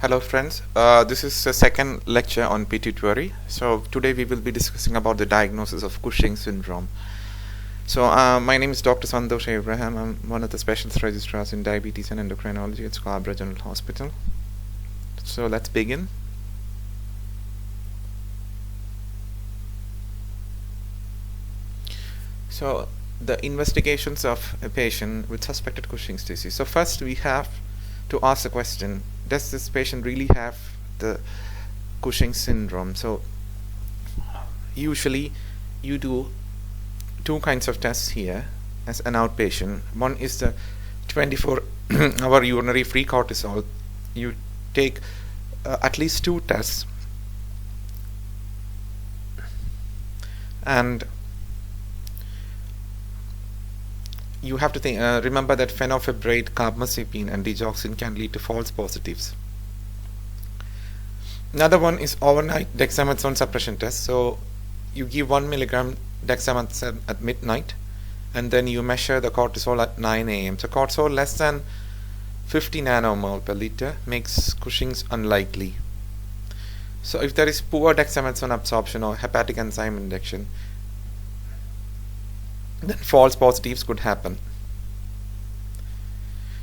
Hello friends, this is the second lecture on Pituitary. So today we will be discussing about the diagnosis of Cushing syndrome. So my name is Dr. Santosh Abraham. I'm one of the specialist registrars in diabetes and endocrinology at Scarborough General Hospital. So let's begin. So the investigations of a patient with suspected Cushing's disease. So first we have to ask the question, does this patient really have the Cushing syndrome? So usually you do two kinds of tests here as an outpatient. One is the 24-hour urinary free cortisol. You take at least two tests, and you have to remember that fenofibrate, carbamazepine, and digoxin can lead to false positives. Another one is overnight dexamethasone suppression test. So you give 1 milligram dexamethasone at midnight, and then you measure the cortisol at 9 a.m. So cortisol less than 50 nanomole per liter makes Cushing's unlikely. So if there is poor dexamethasone absorption or hepatic enzyme induction, then false positives could happen.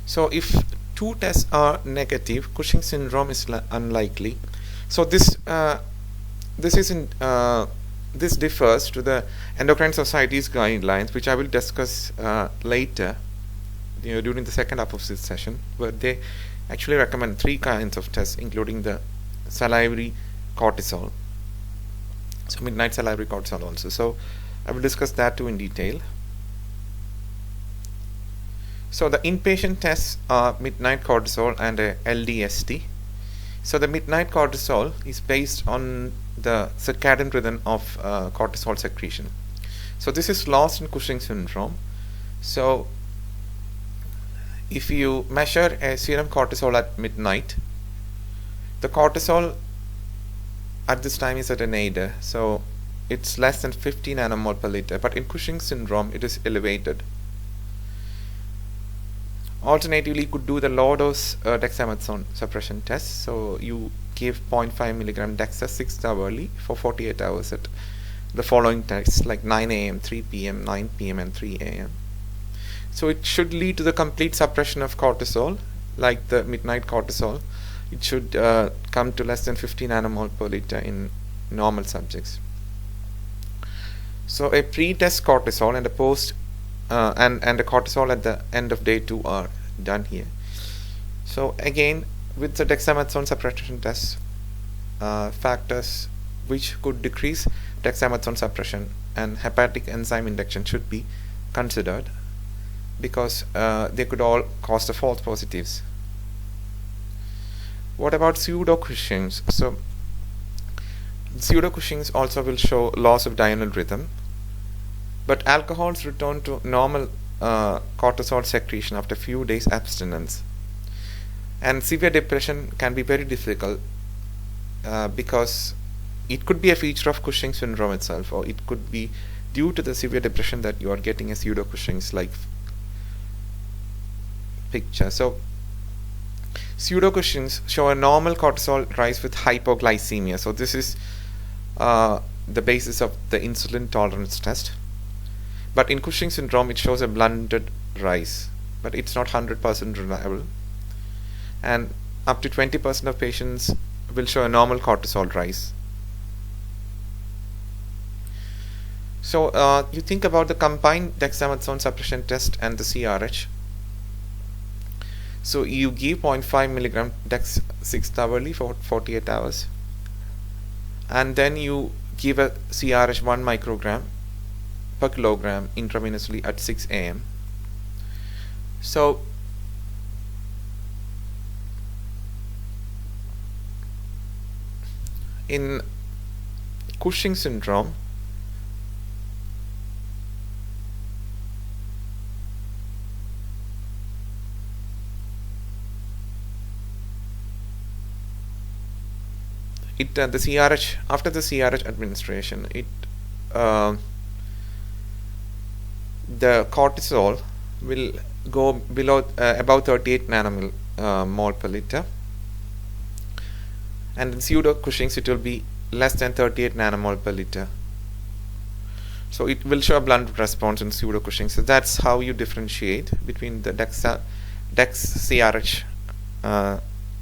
So if two tests are negative, Cushing syndrome is unlikely. So this differs to the Endocrine Society's guidelines, which I will discuss later during the second half of this session, where they actually recommend three kinds of tests, including the salivary cortisol, so midnight salivary cortisol also. So I will discuss that too in detail. So the inpatient tests are midnight cortisol and a LDST. So the midnight cortisol is based on the circadian rhythm of cortisol secretion. So this is lost in Cushing syndrome. So if you measure a serum cortisol at midnight, the cortisol at this time is at a nadir, so it's less than 50 nanomole per liter, but in Cushing syndrome it is elevated. Alternatively, you could do the low dose dexamethasone suppression test. So you give 0.5 milligram dexa 6 hourly for 48 hours at the following tests, like 9 a.m., 3 p.m., 9 p.m. and 3 a.m. So it should lead to the complete suppression of cortisol, like the midnight cortisol. It should come to less than 50 nanomole per liter in normal subjects. So a pre-test cortisol and a post and a cortisol at the end of day 2 are done here. So again, with the dexamethasone suppression test, factors which could decrease dexamethasone suppression and hepatic enzyme induction should be considered, because they could all cause the false positives. What about Pseudo-Cushing's? So Pseudo-Cushing's also will show loss of diurnal rhythm, but alcohols return to normal cortisol secretion after a few days abstinence. And severe depression can be very difficult because it could be a feature of Cushing syndrome itself, or it could be due to the severe depression that you are getting a Pseudo-Cushing's like picture. So Pseudo-Cushing's show a normal cortisol rise with hypoglycemia. So this is the basis of the insulin tolerance test. But in Cushing syndrome, it shows a blunted rise, but it's not 100% reliable. And up to 20% of patients will show a normal cortisol rise. So you think about the combined dexamethasone suppression test and the CRH. So you give 0.5 milligram dex 6 hourly for 48 hours, and then you give a CRH 1 microgram per kilogram intravenously at 6 a.m. So in Cushing syndrome, the CRH, after the CRH administration, the cortisol will go below above 38 nanomole mole per liter, and in pseudo-Cushing's it will be less than 38 nanomole per liter. So it will show a blunt response in pseudo-Cushing. So that's how you differentiate between the dex-CRH.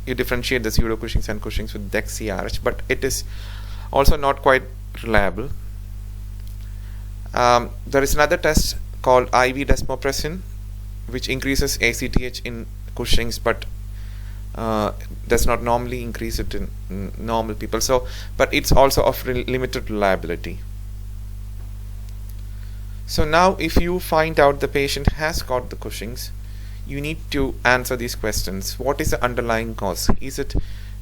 You differentiate the pseudo-Cushings and Cushings with dex-CRH, but it is also not quite reliable. There is another test called IV desmopressin, which increases ACTH in Cushing's, but does not normally increase it in normal people. So, but it's also of limited reliability. So now if you find out the patient has got the Cushing's, you need to answer these questions. What is the underlying cause? Is it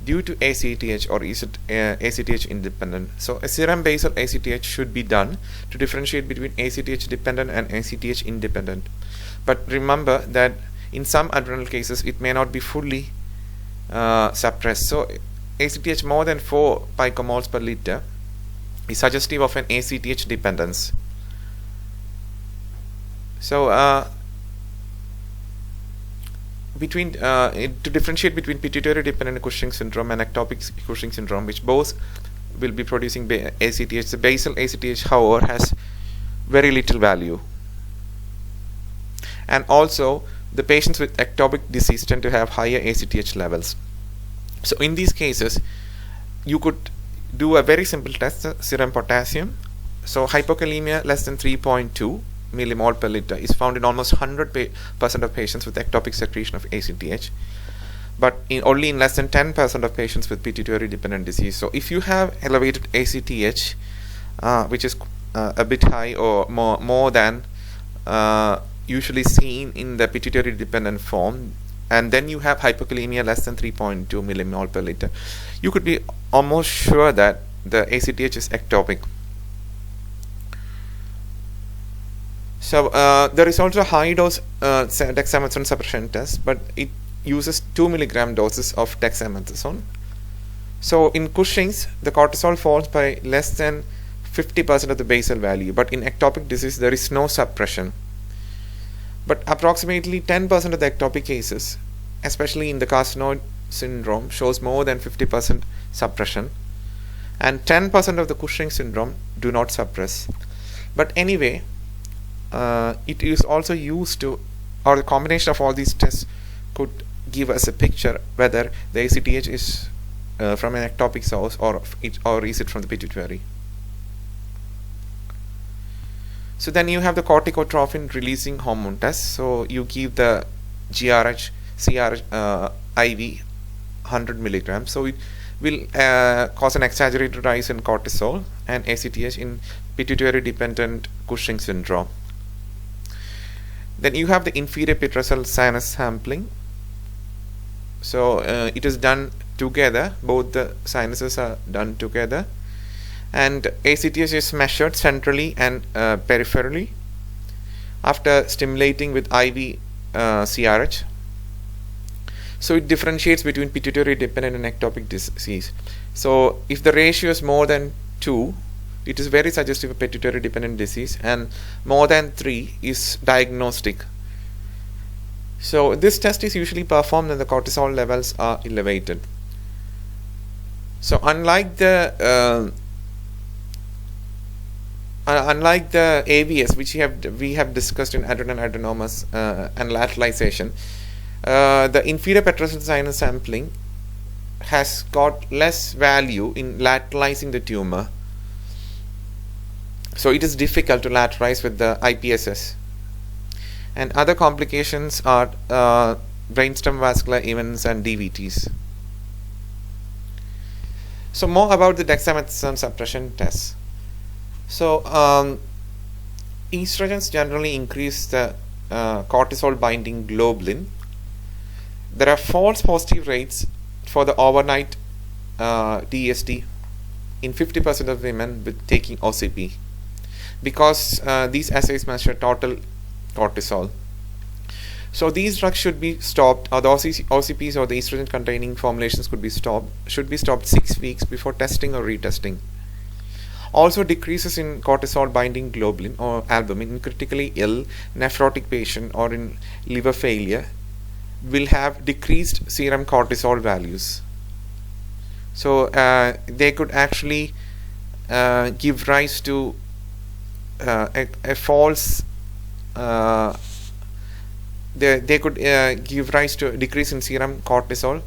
due to ACTH or is it ACTH independent? So a serum basal ACTH should be done to differentiate between ACTH dependent and ACTH independent. But remember that in some adrenal cases it may not be fully suppressed. So ACTH more than 4 picomoles per liter is suggestive of an ACTH dependence. So to differentiate between pituitary dependent Cushing syndrome and ectopic Cushing syndrome, which both will be producing ACTH, the basal ACTH however has very little value. And also the patients with ectopic disease tend to have higher ACTH levels. So in these cases you could do a very simple test, serum potassium. So hypokalemia less than 3.2 millimole per liter is found in almost 100% of patients with ectopic secretion of ACTH, but only in less than 10% of patients with pituitary dependent disease. So if you have elevated ACTH, which is a bit high or more than usually seen in the pituitary dependent form, and then you have hypokalemia less than 3.2 millimole per liter, you could be almost sure that the ACTH is ectopic. So there is also a high dose dexamethasone suppression test, but it uses 2 milligram doses of dexamethasone. So in Cushing's, the cortisol falls by less than 50% of the basal value, but in ectopic disease there is no suppression. But approximately 10% of the ectopic cases, especially in the carcinoid syndrome, shows more than 50% suppression, and 10% of the Cushing syndrome do not suppress. But anyway, it is also used to, or the combination of all these tests could give us a picture whether the ACTH is from an ectopic source or is it from the pituitary. So then you have the corticotrophin releasing hormone test. So you give the GRH, CRH IV 100 milligrams. So it will cause an exaggerated rise in cortisol and ACTH in pituitary dependent Cushing syndrome. Then you have the inferior petrosal sinus sampling. So it is done together, both the sinuses are done together, and ACTH is measured centrally and peripherally after stimulating with IV CRH. So it differentiates between pituitary dependent and ectopic disease. So if the ratio is more than 2, it is very suggestive of pituitary dependent disease, and more than 3 is diagnostic. So this test is usually performed when the cortisol levels are elevated. So unlike the AVS, which we have discussed in adrenal adenomas and lateralization, the inferior petrosal sinus sampling has got less value in lateralizing the tumor. So it is difficult to lateralize with the IPSS. And other complications are brainstem vascular events and DVTs. So more about the dexamethasone suppression test. So estrogens generally increase the cortisol binding globulin. There are false positive rates for the overnight DST in 50% of women with taking OCP, because these assays measure total cortisol. So these drugs should be stopped, or the OCPs or the estrogen containing formulations should be stopped 6 weeks before testing or retesting. Also, decreases in cortisol binding globulin or albumin in critically ill nephrotic patient or in liver failure will have decreased serum cortisol values. So they could actually give rise to a false they could give rise to a decrease in serum cortisol.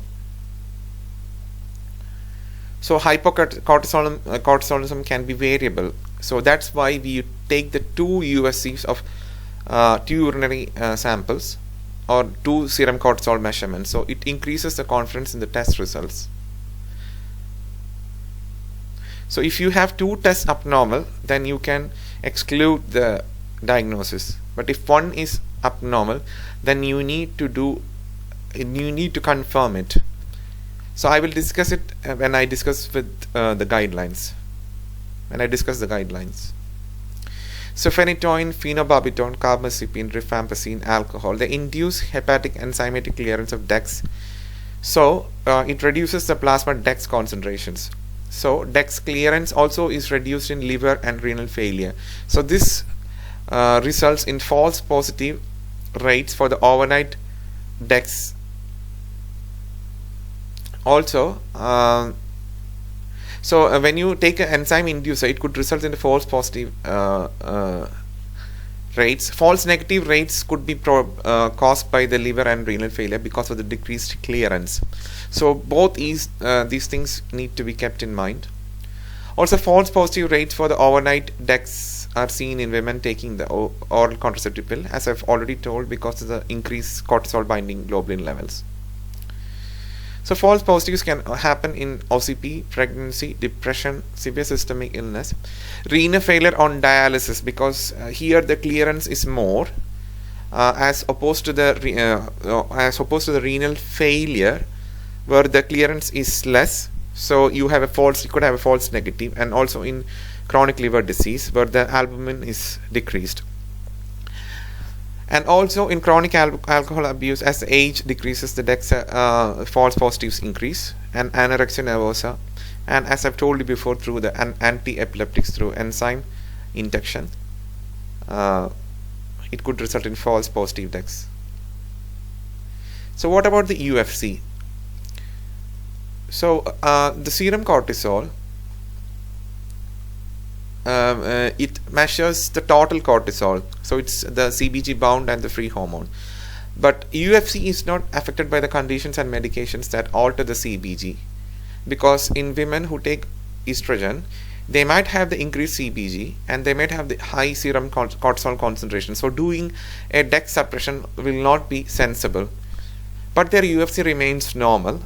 So hypocortisolism can be variable. So that's why we take the 2 USCs of 2 urinary samples or 2 serum cortisol measurements. So it increases the confidence in the test results. So if you have 2 tests abnormal, then you can exclude the diagnosis. But if one is abnormal, then you need to confirm it. So I will discuss it when I discuss with the guidelines. So phenytoin, phenobarbital, carbamazepine, rifampicin, alcohol, they induce hepatic enzymatic clearance of DEX. So it reduces the plasma DEX concentrations. So DEX clearance also is reduced in liver and renal failure. So this results in false positive rates for the overnight DEX. Also, when you take an enzyme inducer, it could result in the false positive rates. False negative rates could be caused by the liver and renal failure because of the decreased clearance. So both these things need to be kept in mind. Also, false positive rates for the overnight DEX are seen in women taking the oral contraceptive pill, as I've already told, because of the increased cortisol binding globulin levels. So false positives can happen in OCP, pregnancy, depression, severe systemic illness, renal failure on dialysis, because here the clearance is more as opposed to the renal failure, where the clearance is less. So you could have a false negative, and also in chronic liver disease, where the albumin is decreased. And also in chronic alcohol abuse, as age decreases, the DEX false positives increase, and anorexia nervosa, and as I've told you before, through the anti-epileptics through enzyme induction, it could result in false positive DEX. So what about the UFC? So the serum cortisol, it measures the total cortisol, so it's the CBG bound and the free hormone. But UFC is not affected by the conditions and medications that alter the CBG, because in women who take estrogen, they might have the increased CBG and they might have the high serum cortisol concentration. So doing a DEX suppression will not be sensible, but their UFC remains normal.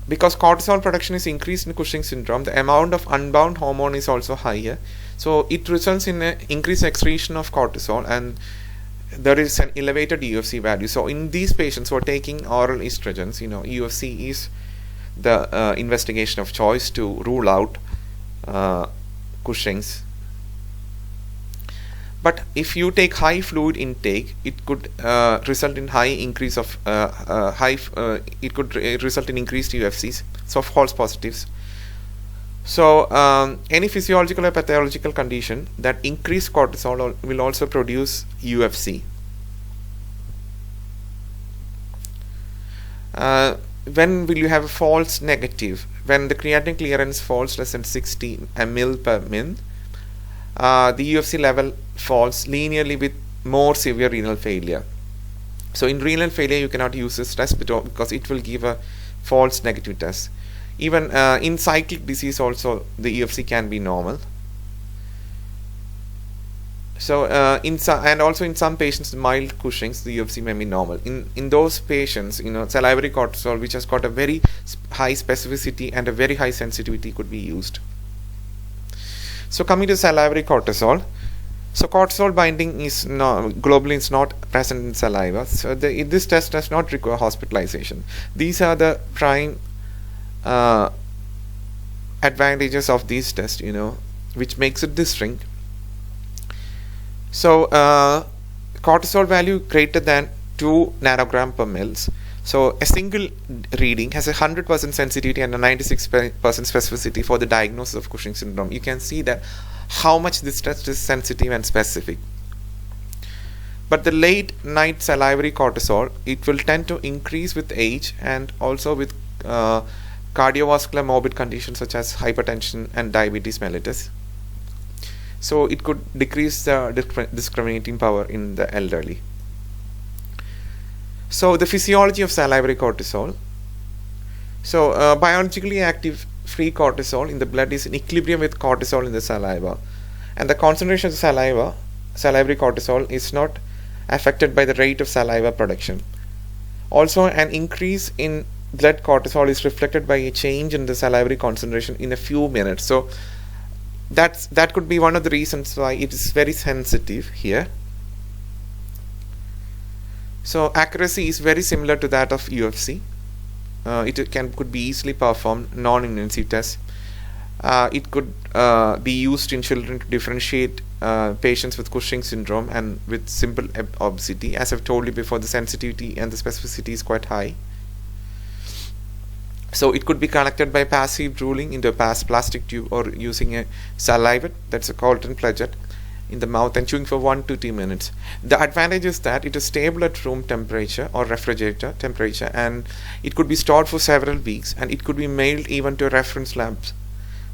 Because cortisol production is increased in Cushing syndrome, the amount of unbound hormone is also higher. So it results in an increased excretion of cortisol, and there is an elevated UFC value. So in these patients who are taking oral estrogens, UFC is the investigation of choice to rule out Cushing's. But if you take high fluid intake, it could result in high increase of it could result in increased UFCs, so false positives. So any physiological or pathological condition that increase cortisol will also produce UFC. When will you have a false negative? When the creatinine clearance falls less than 60 ml per min, the UFC level falls linearly with more severe renal failure. So in renal failure, you cannot use this test because it will give a false negative test. Even in cyclic disease also, the UFC can be normal. So and also in some patients, mild Cushing's, the UFC may be normal. In those patients, salivary cortisol, which has got a very high specificity and a very high sensitivity, could be used. So coming to salivary cortisol, so cortisol binding is globulin is not present in saliva. So this test does not require hospitalization. These are the prime advantages of these tests, which makes it distinct. So cortisol value greater than 2 nanogram per mils. So a single reading has a 100% sensitivity and a 96% specificity for the diagnosis of Cushing syndrome. You can see that how much this test is sensitive and specific. But the late night salivary cortisol, it will tend to increase with age and also with cardiovascular morbid conditions such as hypertension and diabetes mellitus. So it could decrease the discriminating power in the elderly. So the physiology of salivary cortisol. So biologically active free cortisol in the blood is in equilibrium with cortisol in the saliva, and the concentration of salivary cortisol is not affected by the rate of saliva production. Also, an increase in blood cortisol is reflected by a change in the salivary concentration in a few minutes. So that could be one of the reasons why it is very sensitive here. So accuracy is very similar to that of UFC. It could be easily performed, non-invasive test. It could be used in children to differentiate patients with Cushing syndrome and with simple obesity. As I've told you before, the sensitivity and the specificity is quite high. So it could be connected by passive drooling into a plastic tube, or using a salivate, that's a cotton pledget, in the mouth and chewing for 1 to 2 minutes. The advantage is that it is stable at room temperature or refrigerator temperature, and it could be stored for several weeks, and it could be mailed even to reference labs.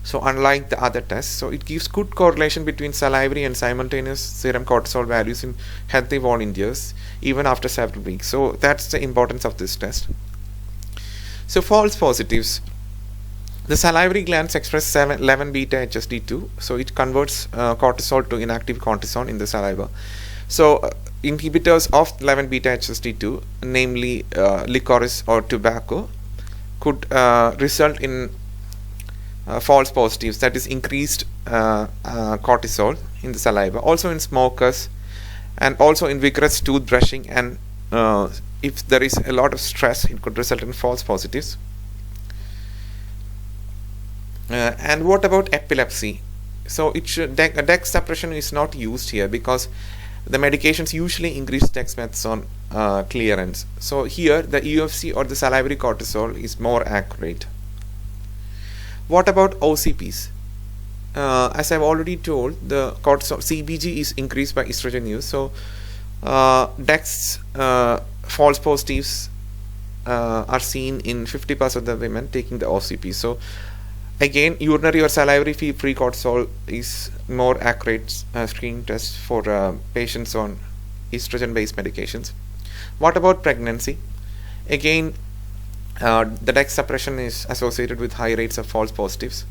So unlike the other tests, so it gives good correlation between salivary and simultaneous serum cortisol values in healthy volunteers even after several weeks. So that's the importance of this test. So false positives. The salivary glands express 11 beta HSD2, so it converts cortisol to inactive cortisol in the saliva. So inhibitors of 11 beta HSD2, namely licorice or tobacco, could result in false positives, that is increased cortisol in the saliva. Also in smokers, and also in vigorous tooth brushing, and if there is a lot of stress, it could result in false positives. And what about epilepsy? So it should dex suppression is not used here because the medications usually increase dexamethasone clearance. So here the UFC or the salivary cortisol is more accurate. What about OCPs? As I've already told, the cortisol CBG is increased by estrogen use. So dex false positives are seen in 50% of the women taking the OCP. So again, urinary or salivary free cortisol is more accurate screening test for patients on estrogen based medications. What about pregnancy? Again, the dex suppression is associated with high rates of false positives.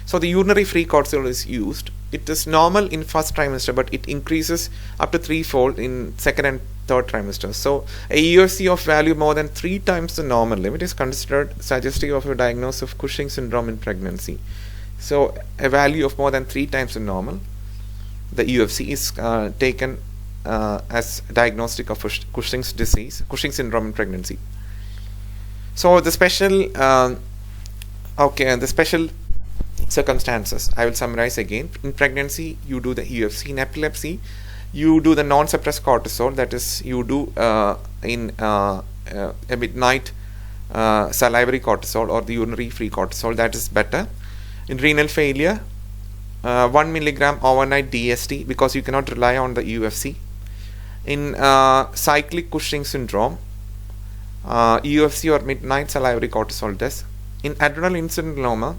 So the urinary free cortisol is used. It is normal in first trimester, but it increases up to 3-fold in second and third trimester. So a UFC of value more than 3 times the normal limit is considered suggestive of a diagnosis of Cushing syndrome in pregnancy. So a value of more than 3 times the normal, the UFC is taken as diagnostic of Cushing's disease, Cushing syndrome in pregnancy. So the special the special circumstances I will summarize again. In pregnancy, you do the UFC. In epilepsy, you do the non-suppressed cortisol, that is you do in a midnight salivary cortisol or the urinary free cortisol, that is better. In renal failure, 1 milligram overnight DST, because you cannot rely on the UFC. In cyclic Cushing syndrome, UFC or midnight salivary cortisol test. In adrenal insulinoma,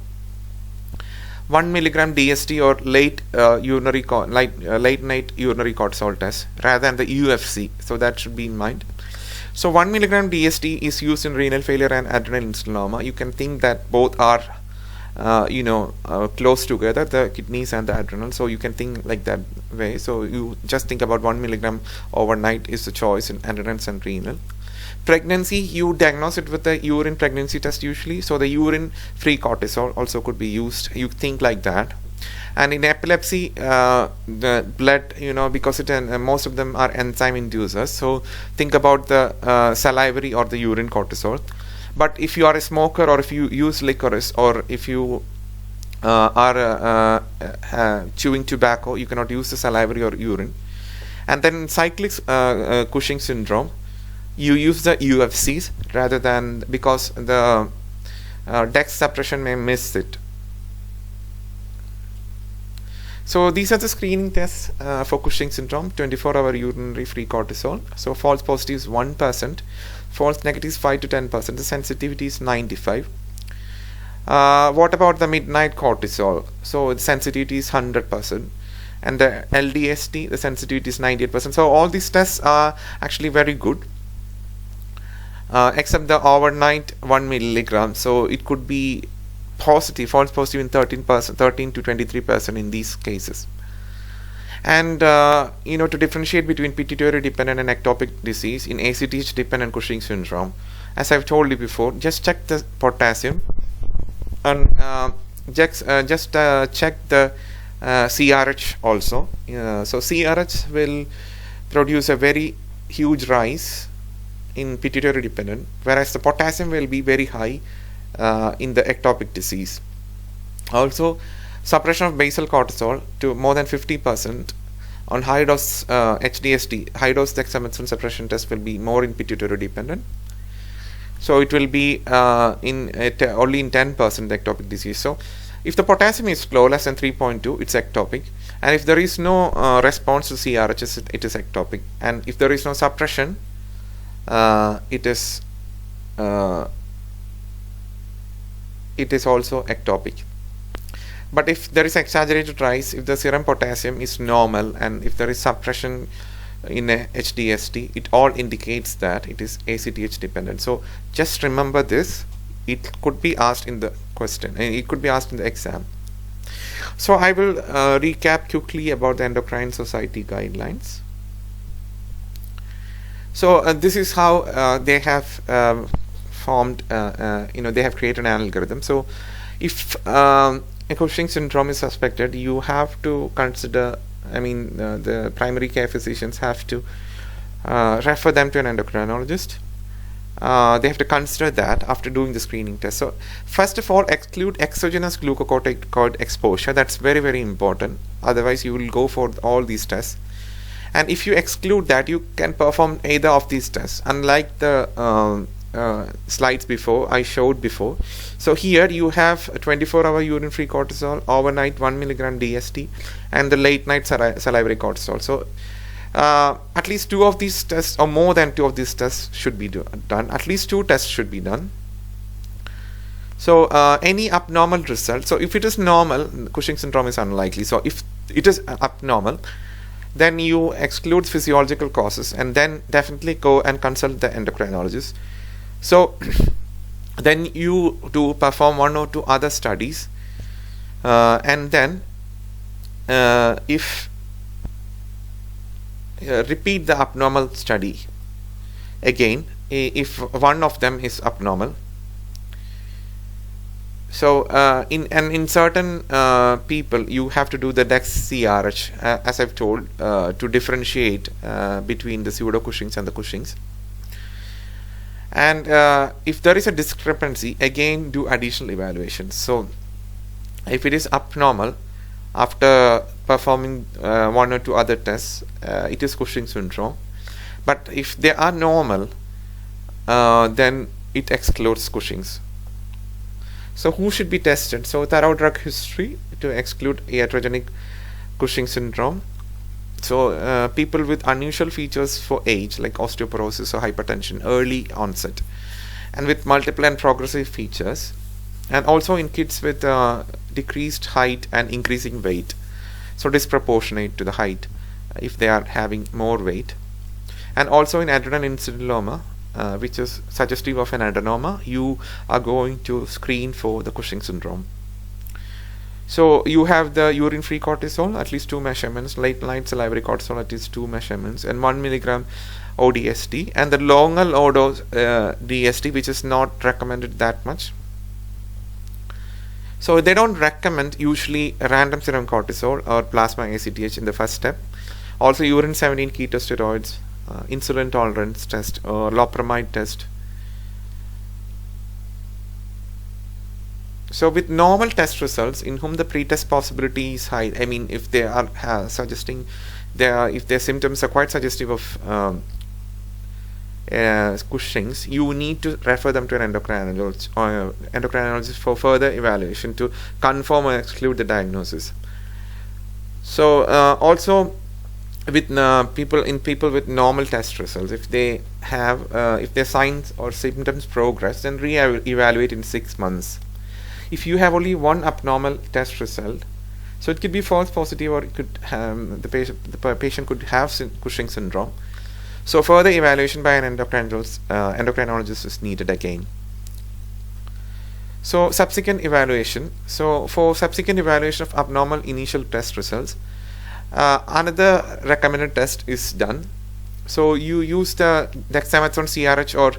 1 milligram DST or late night urinary cortisol test rather than the UFC. So that should be in mind. So 1 milligram DST is used in renal failure and adrenal insulinoma. You can think that both are close together, the kidneys and the adrenal. So you can think like that way. So you just think about 1 milligram overnight is the choice in adrenal and renal. Pregnancy, you diagnose it with the urine pregnancy test usually. So the urine free cortisol also could be used. You think like that. And in epilepsy, the blood, because most of them are enzyme inducers. So think about the salivary or the urine cortisol. But if you are a smoker, or if you use licorice, or if you are chewing tobacco, you cannot use the salivary or urine. And then in cyclic Cushing syndrome, you use the UFCs rather than, because the dex suppression may miss it. So these are the screening tests for Cushing syndrome. 24-hour urinary free cortisol. So false positives 1%, false negatives 5 to 10%. The sensitivity is 95. What about the midnight cortisol? So the sensitivity is 100%, and the LDST, the sensitivity is 98%. So all these tests are actually very good, except the overnight 1 milligram. So it could be positive, false positive in 13% to 23% in these cases. And to differentiate between pituitary dependent and ectopic disease in ACTH dependent Cushing syndrome, as I've told you before, just check the potassium and just check the CRH also. So CRH will produce a very huge rise in pituitary dependent, whereas the potassium will be very high in the ectopic disease. Also, suppression of basal cortisol to more than 50% on high dose HDST, high dose dexamethasone suppression test, will be more in pituitary dependent. So it will be only in 10% ectopic disease. So if the potassium is low, less than 3.2, it's ectopic, and if there is no response to CRH, it is ectopic, and if there is no suppression, it is also ectopic. But if there is exaggerated rise, if the serum potassium is normal, and if there is suppression in a HDST, it all indicates that it is ACTH dependent. So just remember this. It could be asked in the question, and it could be asked in the exam. So I will recap quickly about the Endocrine Society guidelines. So this is how they have formed, they have created an algorithm. So if a Cushing syndrome is suspected, you have to consider, the primary care physicians have to refer them to an endocrinologist. They have to consider that after doing the screening test. So first of all, exclude exogenous glucocorticoid exposure. That's very, very important. Otherwise, you will go for all these tests. And if you exclude that, you can perform either of these tests, unlike the slides before I showed before. So here you have a 24-hour urine-free cortisol, overnight 1 milligram DST, and the late-night salivary cortisol. So at least 2 of these tests, or more than 2 of these tests, should be done. At least 2 tests should be done. So any abnormal result, so if it is normal, Cushing syndrome is unlikely. So if it is abnormal, then you exclude physiological causes, and then definitely go and consult the endocrinologist. So then you do perform 1 or 2 other studies, and then if repeat the abnormal study again if one of them is abnormal. So in certain people, you have to do the DEX-CRH, as I've told, to differentiate between the Pseudo-Cushings and the Cushings. And if there is a discrepancy, again do additional evaluations. So if it is abnormal after performing 1 or 2 other tests, it is Cushing syndrome. But if they are normal, then it excludes Cushing's. So who should be tested? So thorough drug history to exclude iatrogenic Cushing syndrome. So people with unusual features for age, like osteoporosis or hypertension, early onset, and with multiple and progressive features, and also in kids with decreased height and increasing weight, so disproportionate to the height if they are having more weight, and also in adrenal incidentoma, which is suggestive of an adenoma, you are going to screen for the Cushing syndrome. So you have the urine-free cortisol, at least 2 measurements, late-night salivary cortisol, at least 2 measurements, and 1 milligram ODST, and the longer low dose DST, which is not recommended that much. So they don't recommend usually random serum cortisol or plasma ACTH in the first step. Also urine 17 ketosteroids, insulin tolerance test or loperamide test. So with normal test results in whom the pretest possibility is high, if they are suggesting if their symptoms are quite suggestive of Cushing's, you need to refer them to an endocrinologist for further evaluation to confirm or exclude the diagnosis. So also with people with normal test results, if they have if their signs or symptoms progress, then re-evaluate in 6 months. if you have only one abnormal test result, so it could be false positive, or it could the patient could have Cushing syndrome. So further evaluation by an endocrinologist is needed again. So subsequent evaluation. So for subsequent evaluation of abnormal initial test results, another recommended test is done. So you use the dexamethasone CRH or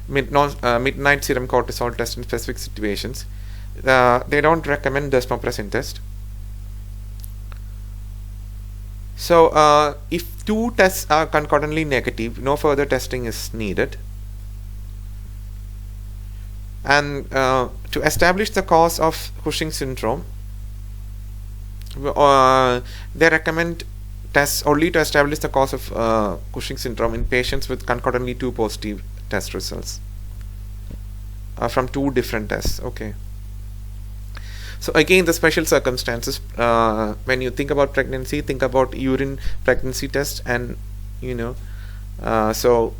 midnight serum cortisol test in specific situations. They don't recommend desmopressin test. So if two tests are concordantly negative, no further testing is needed. And to establish the cause of Cushing syndrome, they recommend tests only to establish the cause of Cushing syndrome in patients with concordantly two positive test results from two different tests. Okay. So again, the special circumstances, when you think about pregnancy, think about urine pregnancy test, and so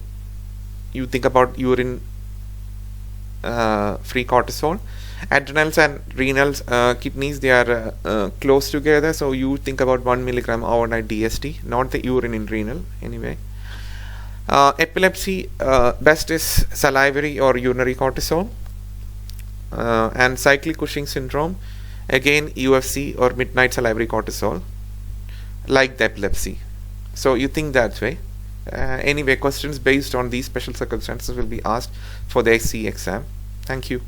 you think about urine free cortisol. Adrenals and renals, kidneys, they are close together, so you think about 1 milligram overnight DST, not the urine in renal anyway. Epilepsy, best is salivary or urinary cortisol. And cyclic Cushing syndrome, again UFC or midnight salivary cortisol, like the epilepsy. So you think that way. Anyway, questions based on these special circumstances will be asked for the SC exam. Thank you.